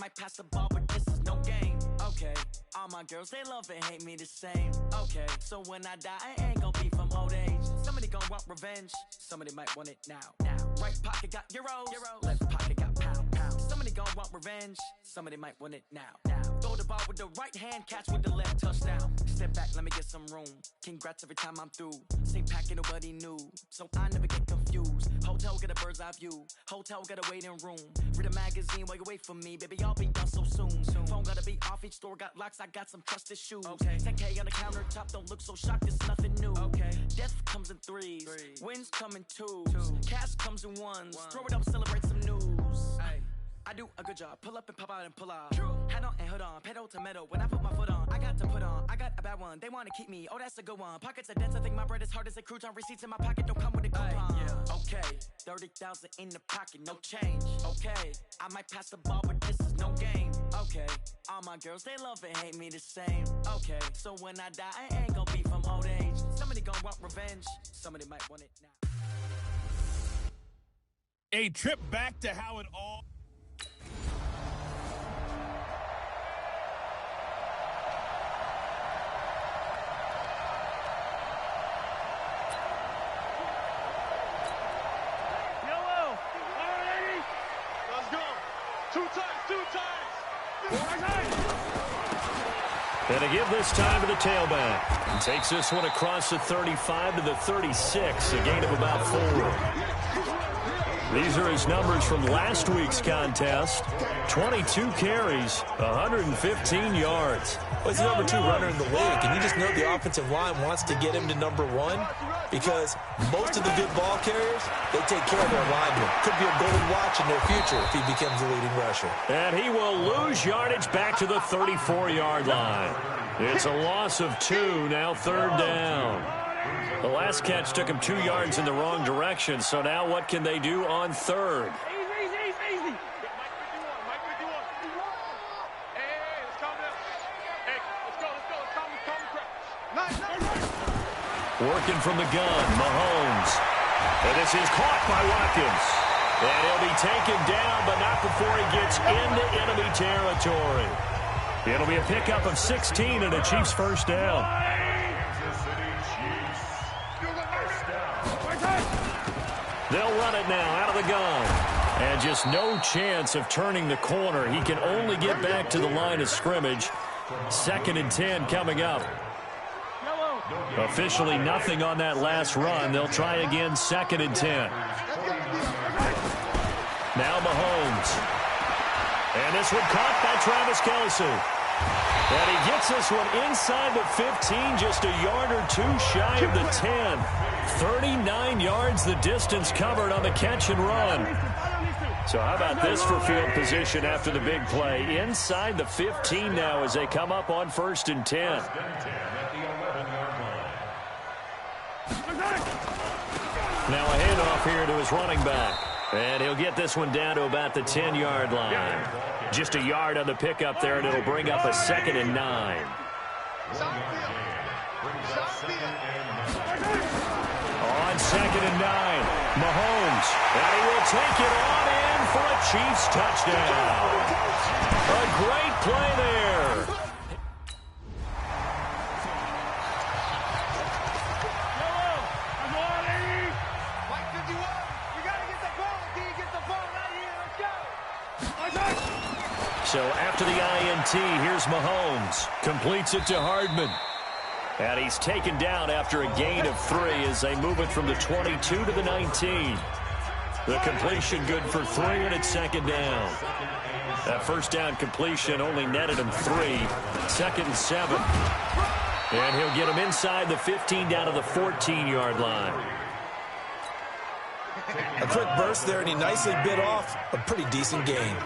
might pass the ball, but this is no game. Okay, all my girls, they love and hate me the same. Okay, so when I die, I ain't gon' be from old age. Somebody gon' want revenge, somebody might want it now. Right pocket got euros, left pocket got pound. Somebody gon' want revenge, somebody might want it now. Throw the ball with the right hand, catch with the left, touchdown. Step back, let me get some room. Congrats every time I'm through. Same packet, nobody knew, so I never get confused. Hotel get a bird's eye view, hotel get a waiting room. Read a magazine while you wait for me, baby, I'll be done so soon. Phone gotta be off, each store got locks, I got some trusted shoes. 10K on the countertop, don't look so shocked, it's nothing new. Death comes in threes, wins come in twos, cash comes in ones. Throw it up, celebrate some news. I do a good job, pull up and pop out and pull out. Hat on and hood on, pedal to metal. When I put my foot on, I got to put on. I got a bad one, they wanna keep me, oh that's a good one. Pockets are dense, I think my bread is hard as a crouton. Receipts in my pocket don't come with a coupon. Okay, 30,000 in the pocket, no change. Okay, I might pass the ball, but this is no game. Okay, all my girls, they love and hate me the same. Okay, so when I die, I ain't gon' be from old age. Somebody gon' want revenge, somebody might want it now. A trip back to how it all... And to give this time to the tailback. He takes this one across the 35 to the 36, a gain of about 4. These are his numbers from last week's contest. 22 carries, 115 yards. Well, he's the number 2 runner in the league, and you just know the offensive line wants to get him to number 1 because most of the good ball carriers, they take care of their linemen. Could be a golden watch in their future if he becomes the leading rusher. And he will lose yardage back to the 34-yard line. It's a loss of 2, now 3rd down. The last catch took him 2 yards in the wrong direction, so now what can they do on 3rd? Easy. Working from the gun, Mahomes. And this is caught by Watkins. And he'll be taken down, but not before he gets into enemy territory. It'll be a pickup of 16 and a Chiefs first down. They'll run it now out of the gun. And just no chance of turning the corner. He can only get back to the line of scrimmage. 2nd and 10 coming up. Officially nothing on that last run. They'll try again 2nd and 10. Now Mahomes. And this one caught by Travis Kelce. And he gets this one inside the 15, just a yard or 2 shy of the 10. 39 yards the distance covered on the catch and run. So how about this for field position after the big play? Inside the 15 now as they come up on 1st and 10. Now a handoff here to his running back. And he'll get this one down to about the 10-yard line. Just a yard on the pickup there, and it'll bring up a 2nd and 9. On 2nd and 9, Mahomes. And he will take it on in for a Chiefs touchdown. A great play there. So after the INT, here's Mahomes. Completes it to Hardman. And he's taken down after a gain of 3 as they move it from the 22 to the 19. The completion good for 3, and it's 2nd down. That first down completion only netted him 3. 2nd and 7. And he'll get him inside the 15 down to the 14-yard line. A quick burst there, and he nicely bit off a pretty decent gain.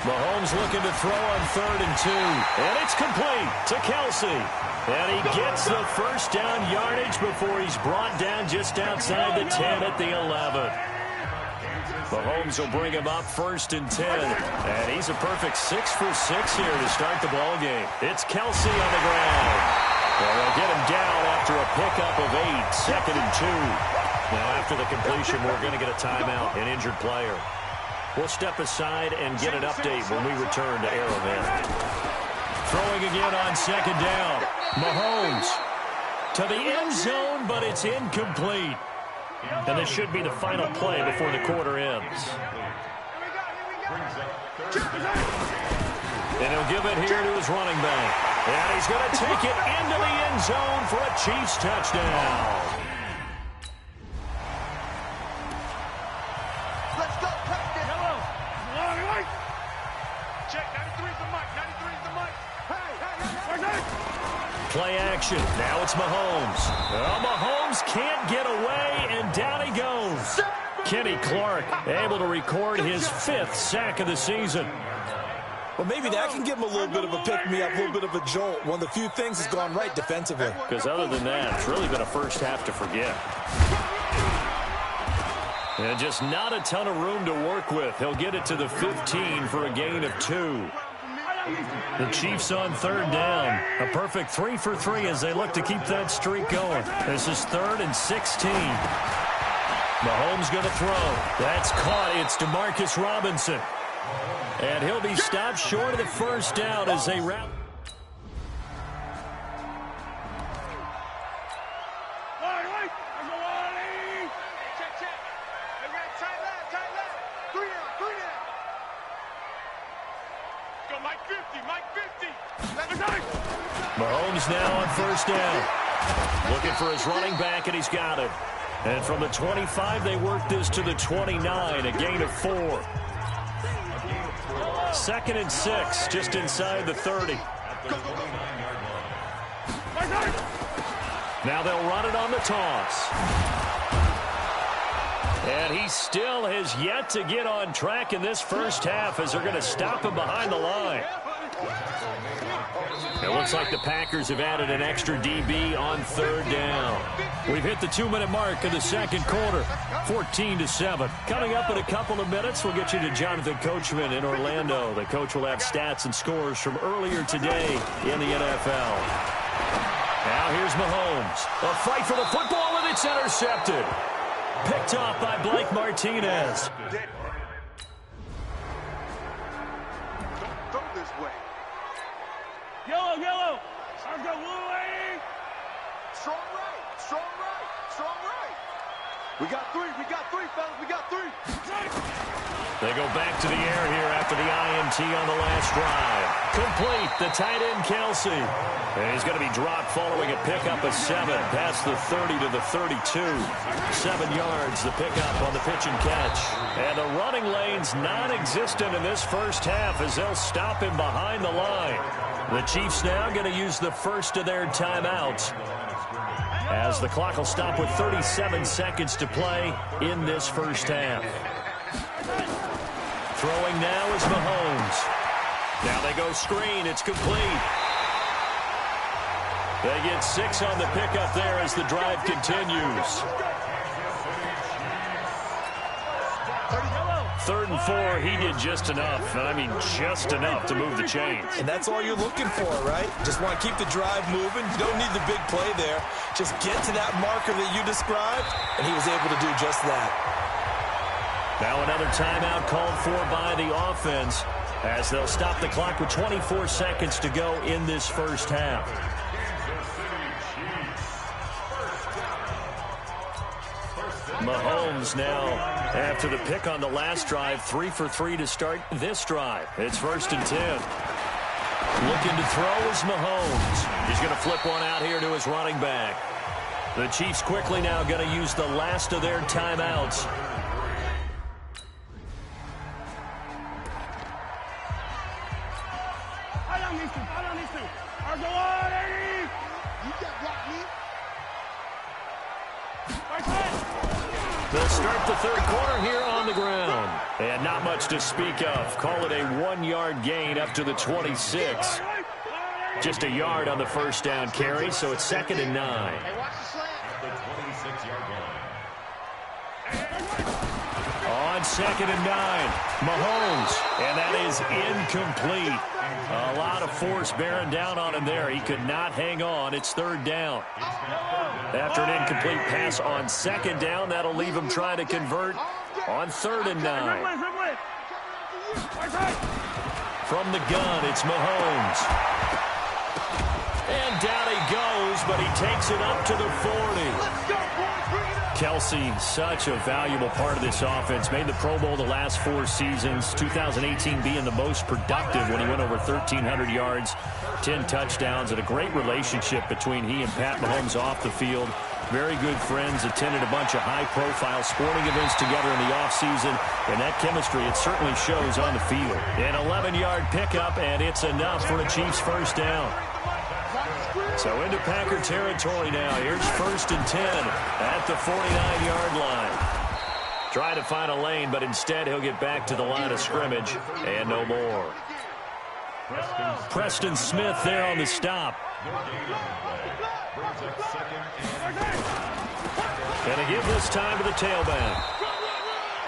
Mahomes looking to throw on 3rd and 2. And it's complete to Kelce. And he gets the first down yardage before he's brought down just outside the 10 at the 11. Mahomes will bring him up 1st and 10. And he's a perfect 6 for 6 here to start the ball game. It's Kelce on the ground. And they'll get him down after a pickup of 8. 2nd and 2. Now after the completion, we're going to get a timeout, an injured player. We'll step aside and get an update when we return to Arrowhead. Throwing again on second down. Mahomes to the end zone, but it's incomplete. And this should be the final play before the quarter ends. And he'll give it here to his running back. And he's going to take it into the end zone for a Chiefs touchdown. Let's go, practice. Yellow. Check, 93's the mic. 93's the mic. Hey. Play action. Now it's Mahomes. Well, Mahomes can't get away, and down he goes. Kenny Clark able to record his 5th sack of the season. Well, maybe that can give him a little bit of a pick-me-up, a little bit of a jolt. One of the few things has gone right defensively. Because other than that, it's really been a first half to forget. And just not a ton of room to work with. He'll get it to the 15 for a gain of 2. The Chiefs on third down. A perfect 3 for 3 as they look to keep that streak going. This is 3rd and 16. Mahomes going to throw. That's caught. It's DeMarcus Robinson. And he'll be stopped short of the first down as they route. Mahomes now on first down. Looking for his running back, and he's got it. And from the 25, they work this to the 29, a gain of 4. 2nd and 6, just inside the 30. Now they'll run it on the toss. And he still has yet to get on track in this first half as they're going to stop him behind the line. It looks like the Packers have added an extra DB on third down. We've hit the 2-minute mark of the second quarter, 14-7. Coming up in a couple of minutes, we'll get you to Jonathan Coachman in Orlando. The coach will have stats and scores from earlier today in the NFL. Now here's Mahomes. A fight for the football, and it's intercepted. Picked off by Blake Martinez. Throw this way. Yellow, yellow. I've got blue lane. Strong right, strong right, strong right. We got 3, fellas, we got 3. They go back to the air here after the INT on the last drive. Complete, the tight end Kelsey. And he's going to be dropped following a pickup of 7 past the 30 to the 32. 7 yards, the pickup on the pitch and catch. And the running lane's non-existent in this first half as they'll stop him behind the line. The Chiefs now going to use the first of their timeouts as the clock will stop with 37 seconds to play in this first half. Throwing now is Mahomes. Now they go screen. It's complete. They get 6 on the pickup there as the drive continues. 3rd and 4, he did just enough, and I mean just enough to move the chains. And that's all you're looking for, right? Just want to keep the drive moving. You don't need the big play there. Just get to that marker that you described, and he was able to do just that. Now another timeout called for by the offense as they'll stop the clock with 24 seconds to go in this first half. Mahomes now, after the pick on the last drive, 3 for 3 to start this drive. It's 1st and 10. Looking to throw is Mahomes. He's going to flip one out here to his running back. The Chiefs quickly now going to use the last of their timeouts. They'll start the third quarter here on the ground. And not much to speak of. Call it a 1-yard gain up to the 26. Just a yard on the first down carry, so it's 2nd and 9. On 2nd and 9, Mahomes, and that is incomplete. A lot of force bearing down on him there. He could not hang on. It's 3rd down. After an incomplete pass on 2nd down, that'll leave him trying to convert on 3rd and 9. From the gun, it's Mahomes. And down he goes, but he takes it up to the 40. Kelsey, such a valuable part of this offense. Made the Pro Bowl the last 4 seasons. 2018 being the most productive when he went over 1,300 yards, 10 touchdowns, and a great relationship between he and Pat Mahomes off the field. Very good friends, attended a bunch of high-profile sporting events together in the offseason, and that chemistry, it certainly shows on the field. An 11-yard pickup, and it's enough for a Chiefs first down. So into Packer territory now. Here's 1st and 10 at the 49-yard line. Trying to find a lane, but instead he'll get back to the line of scrimmage and no more. Preston Smith there on the stop. Gonna give this time to the tailback.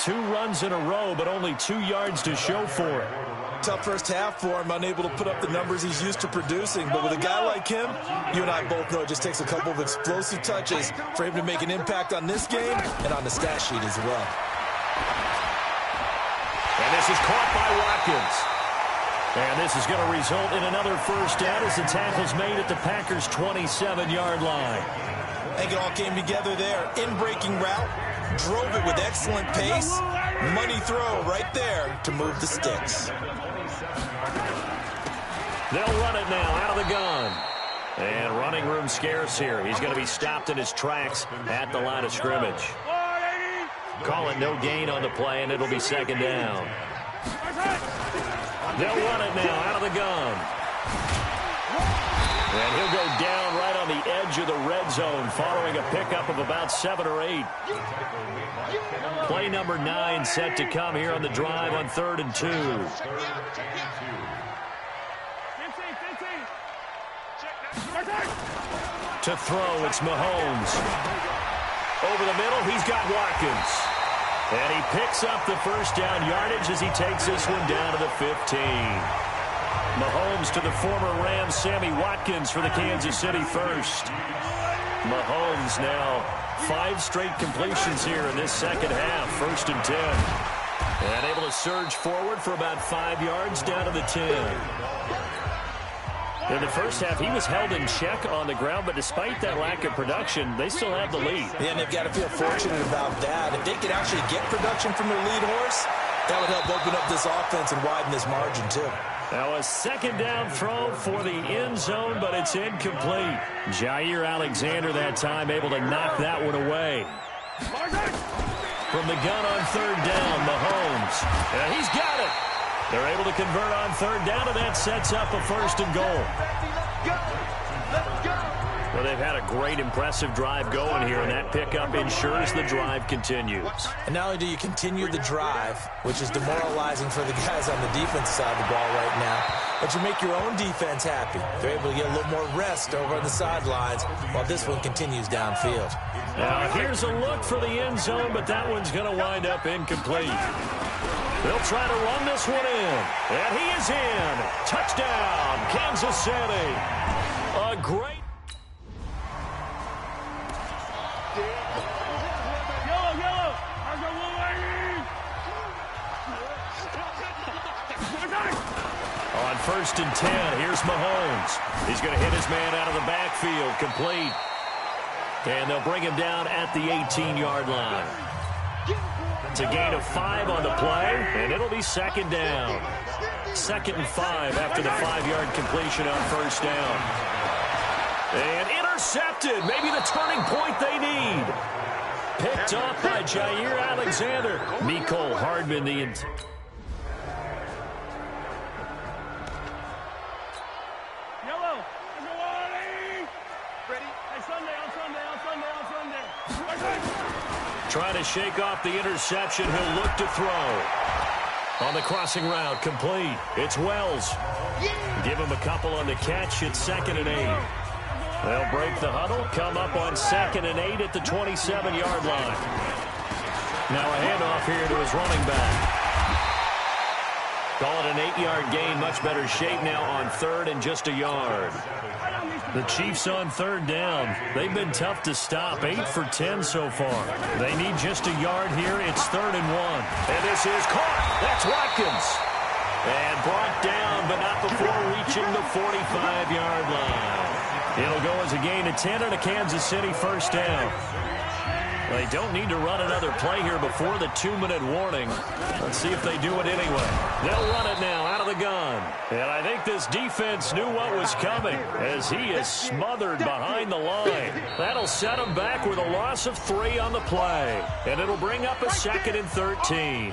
2 runs in a row, but only 2 yards to show for it. Tough first half for him, unable to put up the numbers he's used to producing. But with a guy like him, you and I both know it just takes a couple of explosive touches for him to make an impact on this game and on the stat sheet as well. And this is caught by Watkins. And this is going to result in another first down as the tackle's made at the Packers' 27-yard line. I think it all came together there. In-breaking route, drove it with excellent pace. Money throw right there to move the sticks. They'll run it now out of the gun. And running room scarce here. He's going to be stopped in his tracks at the line of scrimmage. Call it no gain on the play, and it'll be 2nd down. They'll run it now out of the gun. And he'll go down right on the edge of the red zone following a pickup of about 7 or 8. Play number 9 set to come here on the drive on 3rd and 2. To throw, it's Mahomes. Over the middle, he's got Watkins. And he picks up the first down yardage as he takes this one down to the 15. Mahomes to the former Rams, Sammy Watkins for the Kansas City first. Mahomes now 5 straight completions here in this second half, 1st and 10. And able to surge forward for about 5 yards down to the 10. In the first half, he was held in check on the ground, but despite that lack of production, they still have the lead. Yeah, and they've got to feel fortunate about that. If they could actually get production from their lead horse, that would help open up this offense and widen this margin, too. Now a 2nd down throw for the end zone, but it's incomplete. Jair Alexander that time able to knock that one away. From the gun on 3rd down, Mahomes. And he's got it. They're able to convert on 3rd down, and that sets up a 1st and goal. Well, they've had a great, impressive drive going here, and that pickup ensures the drive continues. And not only do you continue the drive, which is demoralizing for the guys on the defense side of the ball right now, but you make your own defense happy. They're able to get a little more rest over on the sidelines while this one continues downfield. Now, here's a look for the end zone, but that one's going to wind up incomplete. They'll try to run this one in, and he is in. Touchdown, Kansas City. A great... On 1st and 10, here's Mahomes. He's going to hit his man out of the backfield, complete. And they'll bring him down at the 18-yard line. It's a gain of 5 on the play, and it'll be 2nd down. 2nd and 5 after the 5-yard completion on 1st down. And intercepted, maybe the turning point they need. Picked off by Jair Alexander. Mecole Hardman, the... Trying to shake off the interception. He'll look to throw. On the crossing route, complete. It's Wells. Give him a couple on the catch. It's 2nd and 8. They'll break the huddle. Come up on 2nd and 8 at the 27-yard line. Now a handoff here to his running back. Call it an 8-yard gain. Much better shape now on 3rd and just a yard. The Chiefs on 3rd down. They've been tough to stop. 8 for 10 so far. They need just a yard here. It's 3rd and 1. And this is caught. That's Watkins. And brought down, but not before reaching the 45-yard line. It'll go as a gain of 10 and a Kansas City first down. They don't need to run another play here before the 2-minute warning. Let's see if they do it anyway. They'll run it now out of the gun. And I think this defense knew what was coming as he is smothered behind the line. That'll set him back with a loss of 3 on the play. And it'll bring up a 2nd and 13.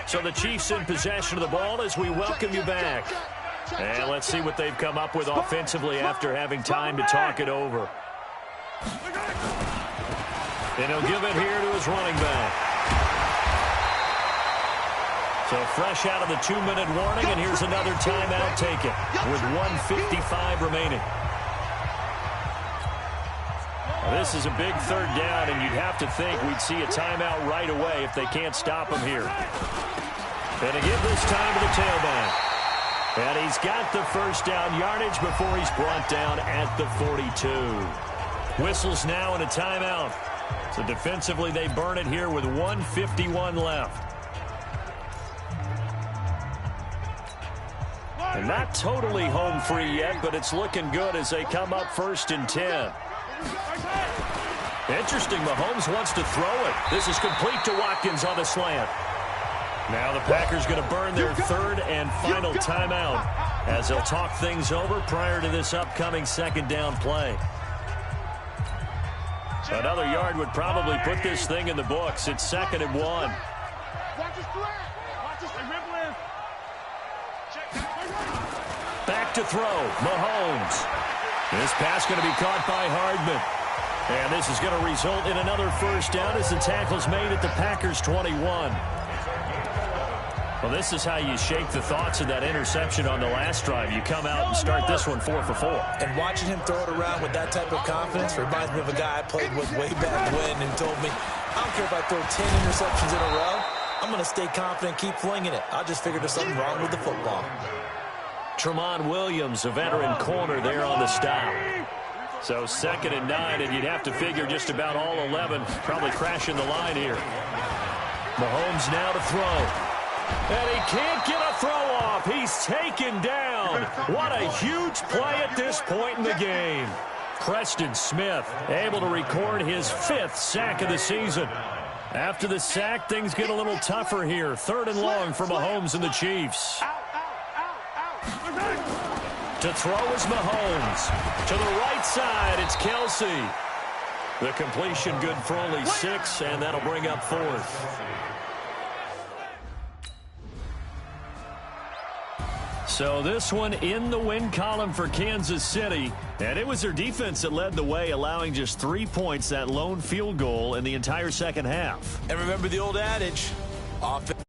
So the Chiefs in possession of the ball as we welcome you back. And let's see what they've come up with offensively after having time to talk it over. And he'll give it here to his running back. So fresh out of the 2-minute warning, and here's another timeout taken with 1:55 remaining. Now, this is a big 3rd down, and you'd have to think we'd see a timeout right away if they can't stop him here. And to give this time to the tailback. And he's got the first down yardage before he's brought down at the 42. Whistles now and a timeout. So defensively, they burn it here with 1:51 left. And not totally home free yet, but it's looking good as they come up 1st and 10. Interesting, Mahomes wants to throw it. This is complete to Watkins on the slant. Now the Packers going to burn their 3rd and final timeout as they'll talk things over prior to this upcoming 2nd down play. Another yard would probably put this thing in the books. It's 2nd and 1. Back to throw, Mahomes. This pass going to be caught by Hardman. And this is going to result in another first down as the tackle's made at the Packers' 21. Well, this is how you shake the thoughts of that interception on the last drive. You come out and start this one 4 for 4. And watching him throw it around with that type of confidence reminds me of a guy I played with way back when and told me, I don't care if I throw 10 interceptions in a row. I'm going to stay confident, keep flinging it. I just figured there's something wrong with the football. Tramon Williams, a veteran corner there on the stop. So 2nd and 9, and you'd have to figure just about all 11 probably crashing the line here. Mahomes now to throw. And he can't get a throw off. He's taken down. What a huge play at this point in the game. Preston Smith able to record his 5th sack of the season. After the sack, things get a little tougher here. 3rd and long for Mahomes and the Chiefs. To throw is Mahomes. To the right side, it's Kelsey. The completion good for only 6, and that'll bring up 4th. So this one in the win column for Kansas City. And it was their defense that led the way, allowing just 3 points, that lone field goal in the entire second half. And remember the old adage, offense.